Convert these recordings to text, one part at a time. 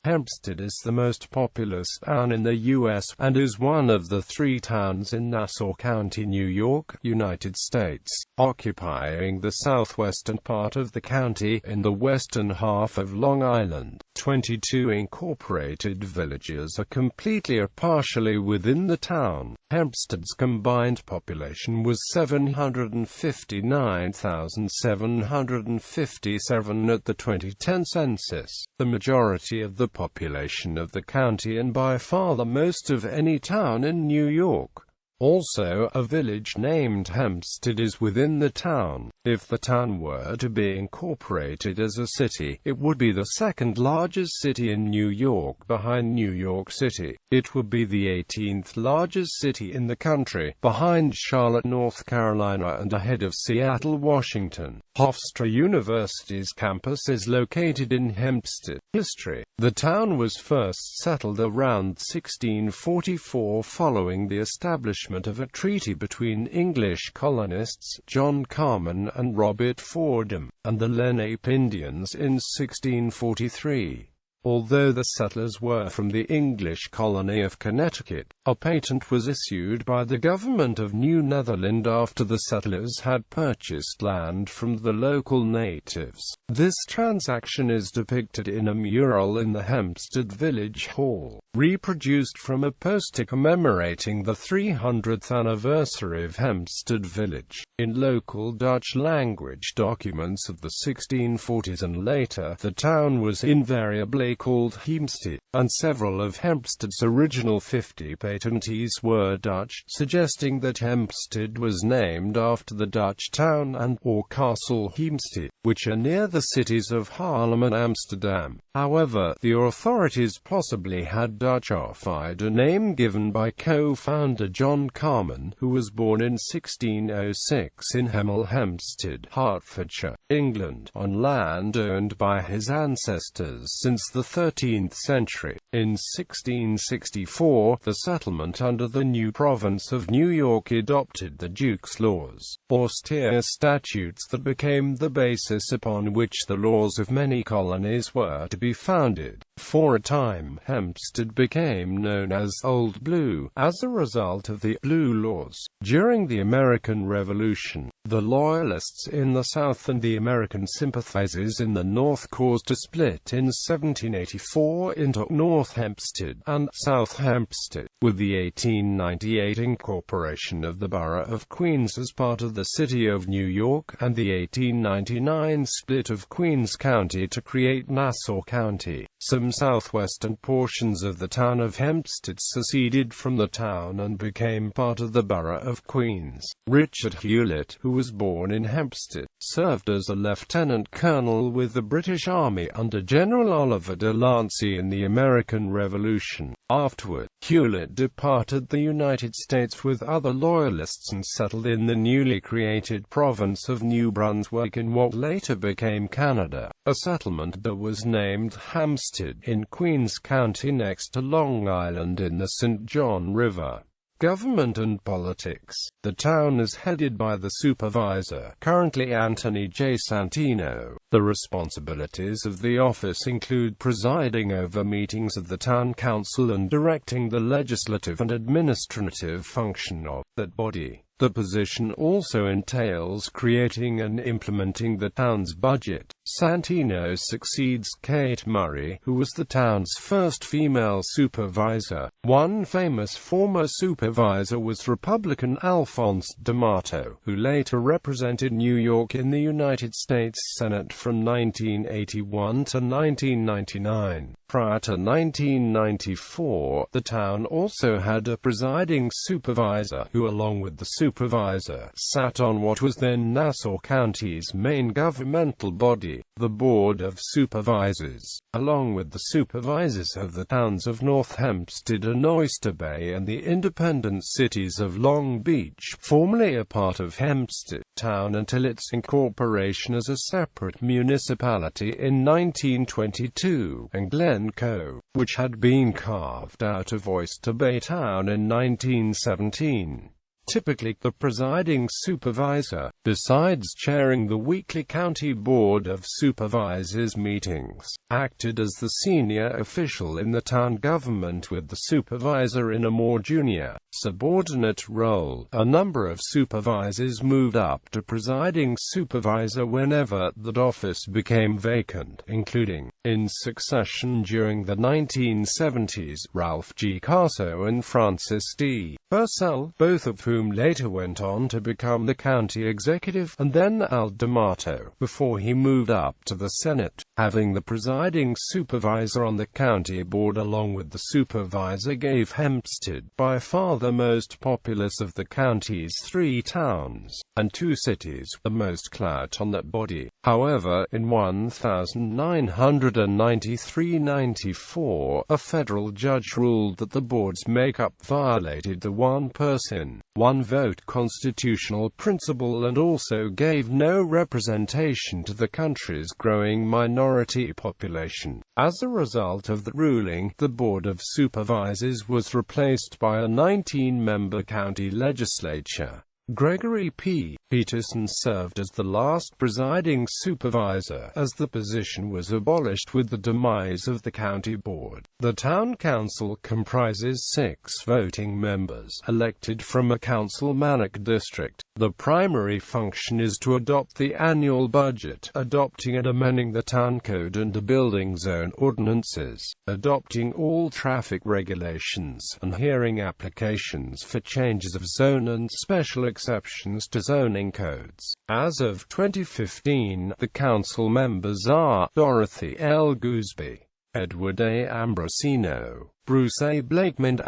Hempstead is the most populous town in the U.S., and is one of the 3 towns in Nassau County, New York, United States, occupying the southwestern part of the county. In the western half of Long Island, 22 incorporated villages are completely or partially within the town. Hempstead's combined population was 759,757 at the 2010 census, the majority of the population of the county and by far the most of any town in New York. Also, a village named Hempstead is within the town. If the town were to be incorporated as a city, it would be the second largest city in New York behind New York City. It would be the 18th largest city in the country, behind Charlotte, North Carolina, and ahead of Seattle, Washington. Hofstra University's campus is located in Hempstead. History: the town was first settled around 1644 following the establishment of a treaty between English colonists John Carman and Robert Fordham, and the Lenape Indians in 1643. Although the settlers were from the English colony of Connecticut, a patent was issued by the government of New Netherland after the settlers had purchased land from the local natives. This transaction is depicted in a mural in the Hempstead Village Hall, reproduced from a poster commemorating the 300th anniversary of Hempstead Village. In local Dutch language documents of the 1640s and later, the town was invariably called Heemstede, and several of Hempstead's original 50 patentees were Dutch, suggesting that Hempstead was named after the Dutch town and or castle Heemstede, which are near the cities of Haarlem and Amsterdam. However, the authorities possibly had Dutchified a name given by co-founder John Carman, who was born in 1606 in Hemel Hempstead, Hertfordshire, England, on land owned by his ancestors since the 13th century. In 1664, the settlement under the new province of New York adopted the Duke's Laws, austere statutes that became the basis upon which the laws of many colonies were to be founded. For a time, Hempstead became known as Old Blue, as a result of the Blue Laws. During the American Revolution, the Loyalists in the South and the American sympathizers in the North caused a split in 1784 into North Hempstead and South Hempstead, with the 1898 incorporation of the borough of Queens as part of the city of New York, and the 1899 split of Queens County to create Nassau County. Some southwestern portions of the town of Hempstead seceded from the town and became part of the borough of Queens. Richard Hewlett, who was born in Hempstead, served as a lieutenant colonel with the British Army under General Oliver de Lancey in the American Revolution. Afterward, Hewlett departed the United States with other Loyalists and settled in the newly created province of New Brunswick in what later became Canada, a settlement that was named Hampstead in Queens County next to Long Island in the St. John River. Government and politics. The town is headed by the supervisor, currently Anthony J. Santino. The responsibilities of the office include presiding over meetings of the town council and directing the legislative and administrative function of that body. The position also entails creating and implementing the town's budget. Santino succeeds Kate Murray, who was the town's first female supervisor. One famous former supervisor was Republican Alphonse D'Amato, who later represented New York in the United States Senate from 1981 to 1999. Prior to 1994, the town also had a presiding supervisor, who along with the supervisor, sat on what was then Nassau County's main governmental body, the Board of Supervisors. Along with the supervisors of the towns of North Hempstead and Oyster Bay and the independent cities of Long Beach, formerly a part of Hempstead town until its incorporation as a separate municipality in 1922, and Glencoe, which had been carved out of Oyster Bay Town in 1917. Typically, the presiding supervisor, besides chairing the weekly county board of supervisors meetings, acted as the senior official in the town government, with the supervisor in a more junior, subordinate role. A number of supervisors moved up to presiding supervisor whenever that office became vacant, including, in succession during the 1970s, Ralph G. Casso and Francis D. Purcell, both of whom later went on to become the county executive, and then Al D'Amato, before he moved up to the Senate. Having the presiding supervisor on the county board along with the supervisor gave Hempstead by far the most populous of the county's 3 towns, and 2 cities, the most clout on that body. However, in 1993-94, a federal judge ruled that the board's makeup violated the one-person, one-vote constitutional principle and also gave no representation to the country's growing minority population. As a result of the ruling, the Board of Supervisors was replaced by a 19-member county legislature. Gregory P. Peterson served as the last presiding supervisor, as the position was abolished with the demise of the county board. The town council comprises 6 voting members, elected from a councilmanic district. The primary function is to adopt the annual budget, adopting and amending the town code and the building zone ordinances, adopting all traffic regulations, and hearing applications for changes of zone and special exceptions to zoning codes. As of 2015, the council members are Dorothy L. Gooseby, Edward A. Ambrosino, Bruce A. Blakeman *,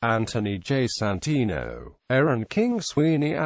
Anthony J. Santino, Aaron King Sweeney *,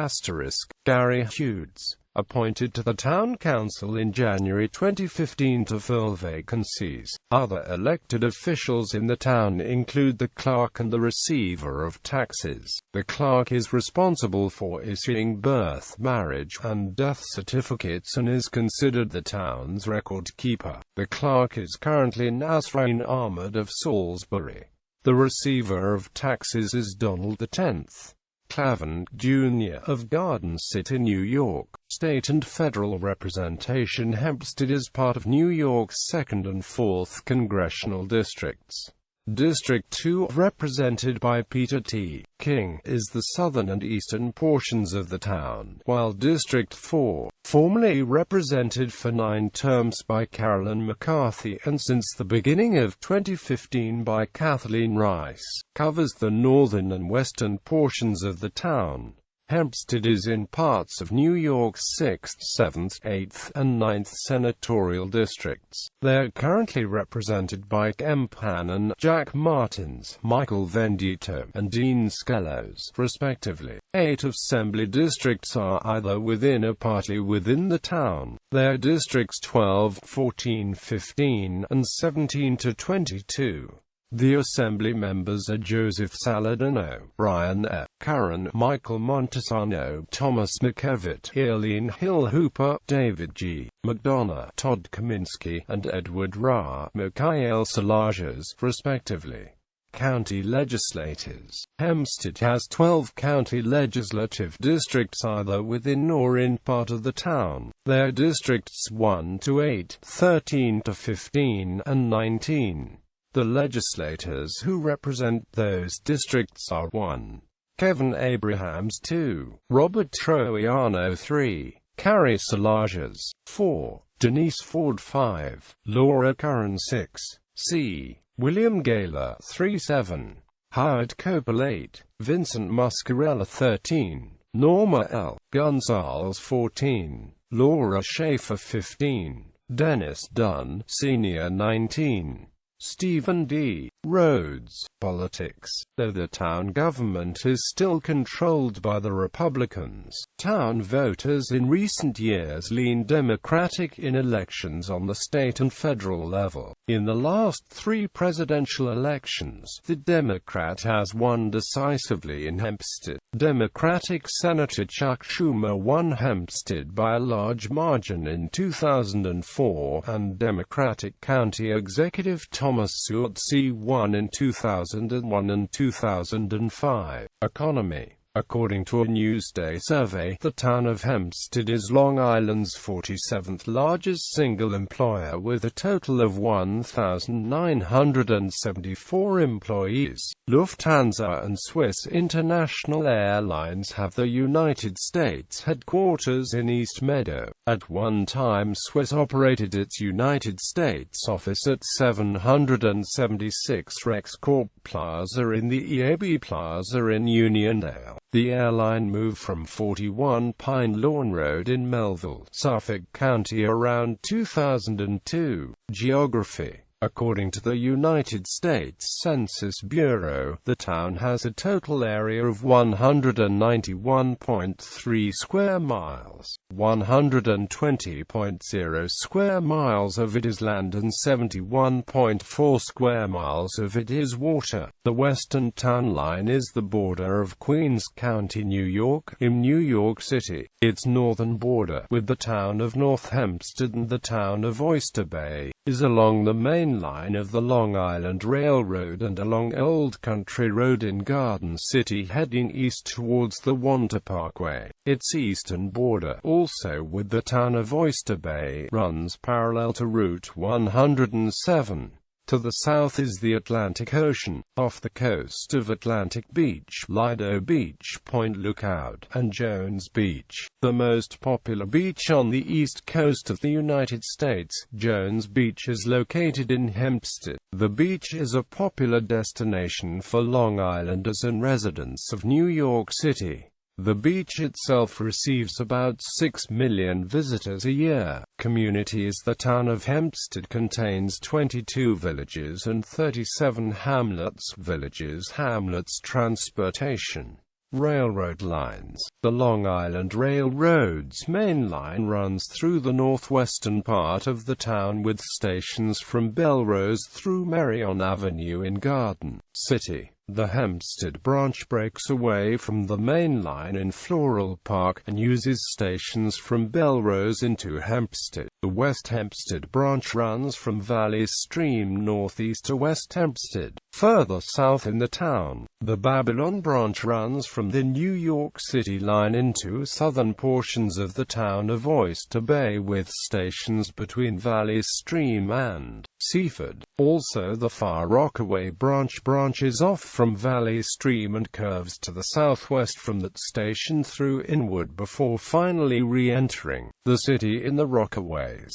Gary Hughes, appointed to the town council in January 2015 to fill vacancies. Other elected officials in the town include the clerk and the receiver of taxes. The clerk is responsible for issuing birth, marriage, and death certificates and is considered the town's record keeper. The clerk is currently Nasrain Ahmed of Salisbury. The receiver of taxes is Donald X. Clavin, Jr. of Garden City, New York. State and federal representation. Hempstead is part of New York's 2nd and 4th congressional districts. District 2, represented by Peter T. King, is the southern and eastern portions of the town, while District 4, formerly represented for 9 terms by Carolyn McCarthy and since the beginning of 2015 by Kathleen Rice, covers the northern and western portions of the town. Hempstead is in parts of New York's 6th, 7th, 8th, and 9th senatorial districts. They are currently represented by M. Hannon, Jack Martins, Michael Vendito, and Dean Skelos, respectively. 8 assembly districts are either within or partly within the town. They are Districts 12, 14, 15, and 17 to 22. The assembly members are Joseph Saladino, Brian F. Curran, Michael Montesano, Thomas McKevitt, Eileen Hill Hooper, David G. McDonough, Todd Kaminsky, and Edward Ra. Mikhail Salages, respectively. County legislators. Hempstead has 12 county legislative districts either within or in part of the town. They are Districts 1 to 8, 13 to 15, and 19. The legislators who represent those districts are 1. Kevin Abrahams 2, Robert Troiano 3, Carrie Salages 4, Denise Ford 5, Laura Curran 6, C. William Gaylor 3-7, Howard Copel 8, Vincent Muscarella 13, Norma L. Gonzalez 14, Laura Schaefer 15, Dennis Dunn Sr. 19. Stephen D. Rhodes. Politics. Though the town government is still controlled by the Republicans, town voters in recent years lean Democratic in elections on the state and federal level. In the last 3 presidential elections, the Democrat has won decisively in Hempstead. Democratic Senator Chuck Schumer won Hempstead by a large margin in 2004, and Democratic County Executive Thomas Suozzi won in 2001 and 2005. Economy. According to a Newsday survey, the town of Hempstead is Long Island's 47th largest single employer with a total of 1,974 employees. Lufthansa and Swiss International Airlines have the United States headquarters in East Meadow. At one time, Swiss operated its United States office at 776 Rex Corp Plaza in the EAB Plaza in Uniondale. The airline moved from 41 Pine Lawn Road in Melville, Suffolk County around 2002. Geography. According to the United States Census Bureau, the town has a total area of 191.3 square miles. 120.0 square miles of it is land and 71.4 square miles of it is water. The western town line is the border of Queens County, New York, in New York City. Its northern border, with the town of North Hempstead and the town of Oyster Bay, is along the main line of the Long Island Railroad and along Old Country Road in Garden City heading east towards the Wander Parkway. Its eastern border, also with the town of Oyster Bay, runs parallel to Route 107. To the south is the Atlantic Ocean. Off the coast of Atlantic Beach, Lido Beach, Point Lookout, and Jones Beach. The most popular beach on the east coast of the United States, Jones Beach, is located in Hempstead. The beach is a popular destination for Long Islanders and residents of New York City. The beach itself receives about 6 million visitors a year. Communities. The town of Hempstead contains 22 villages and 37 hamlets. Villages, hamlets. Transportation. Railroad lines. The Long Island Railroad's main line runs through the northwestern part of the town with stations from Belrose through Marion Avenue in Garden City. The Hempstead branch breaks away from the main line in Floral Park, and uses stations from Belrose into Hempstead. The West Hempstead branch runs from Valley Stream northeast to West Hempstead. Further south in the town, the Babylon branch runs from the New York City line into southern portions of the town of Oyster Bay with stations between Valley Stream and Seaford. Also the Far Rockaway branch branches off from Valley Stream and curves to the southwest from that station through Inwood before finally re-entering the city in the Rockaways.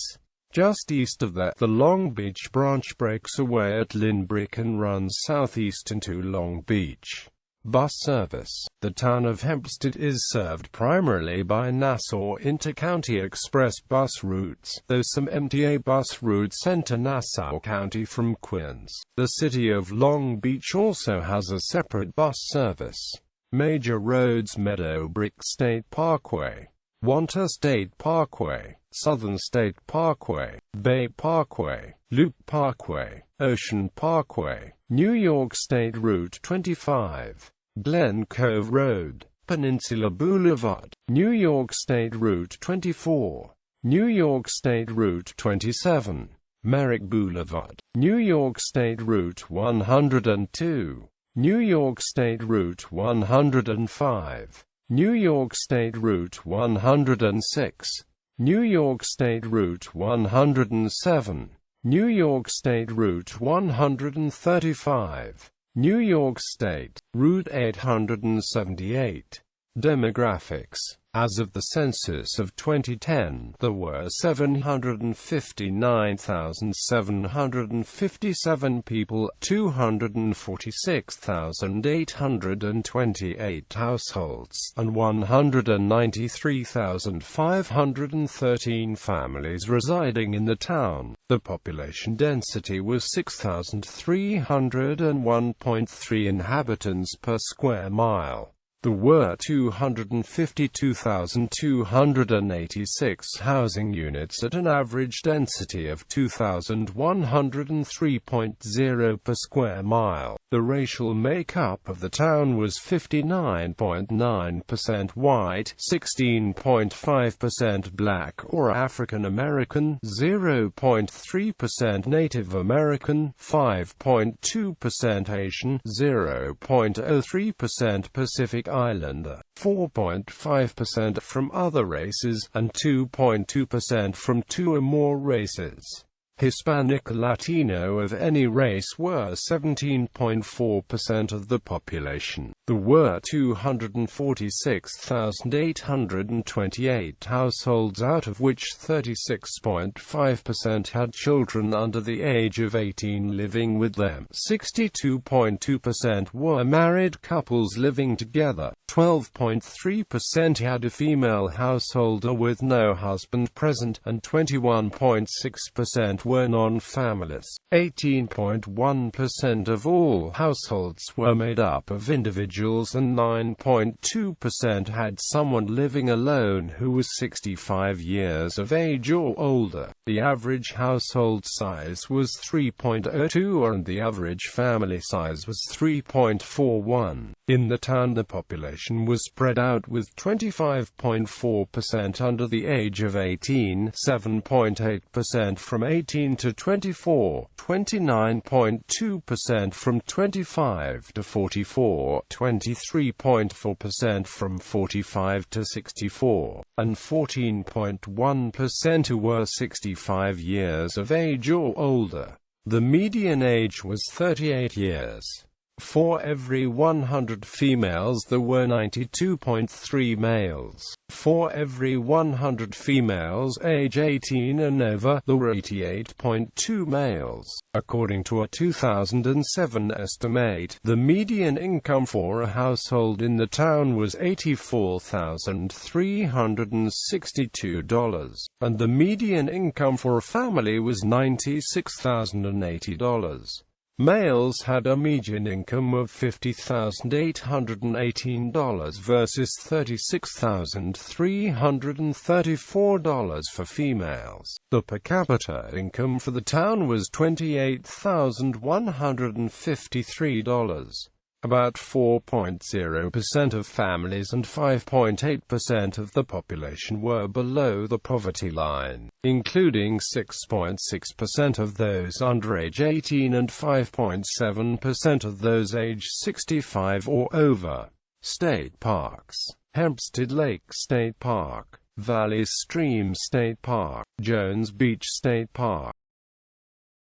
Just east of that, the Long Beach branch breaks away at Lynbrook and runs southeast into Long Beach. Bus service. The town of Hempstead is served primarily by Nassau Intercounty Express bus routes, though some MTA bus routes enter Nassau County from Queens. The city of Long Beach also has a separate bus service. Major roads: Meadowbrook State Parkway, Wander State Parkway, Southern State Parkway, Bay Parkway, Loop Parkway, Ocean Parkway, New York State Route 25, Glen Cove Road, Peninsula Boulevard, New York State Route 24, New York State Route 27, Merrick Boulevard, New York State Route 102, New York State Route 105, New York State Route 106, New York State Route 107, New York State Route 135, New York State Route 878. Demographics. As of the census of 2010, there were 759,757 people, 246,828 households, and 193,513 families residing in the town. The population density was 6,301.3 inhabitants per square mile. There were 252,286 housing units at an average density of 2,103.0 per square mile. The racial makeup of the town was 59.9% white, 16.5% black or African American, 0.3% Native American, 5.2% Asian, 0.03% Pacific Islander, 4.5% from other races, and 2.2% from two or more races. Hispanic or Latino of any race were 17.4% of the population. There were 246,828 households, out of which 36.5% had children under the age of 18 living with them. 62.2% were married couples living together. 12.3% had a female householder with no husband present, and 21.6% were non-families. 18.1% of all households were made up of individuals, and 9.2% had someone living alone who was 65 years of age or older. The average household size was 3.02, and the average family size was 3.41. In the town, the population was spread out, with 25.4% under the age of 18, 7.8% from 18 to 24, 29.2% from 25 to 44, 23.4% from 45 to 64, and 14.1% who were 65 years of age or older. The median age was 38 years. For every 100 females there were 92.3 males. For every 100 females age 18 and over, there were 88.2 males. According to a 2007 estimate, the median income for a household in the town was $84,362, and the median income for a family was $96,080. Males had a median income of $50,818 versus $36,334 for females. The per capita income for the town was $28,153. About 4.0% of families and 5.8% of the population were below the poverty line, including 6.6% of those under age 18 and 5.7% of those age 65 or over. State parks: Hempstead Lake State Park, Valley Stream State Park, Jones Beach State Park,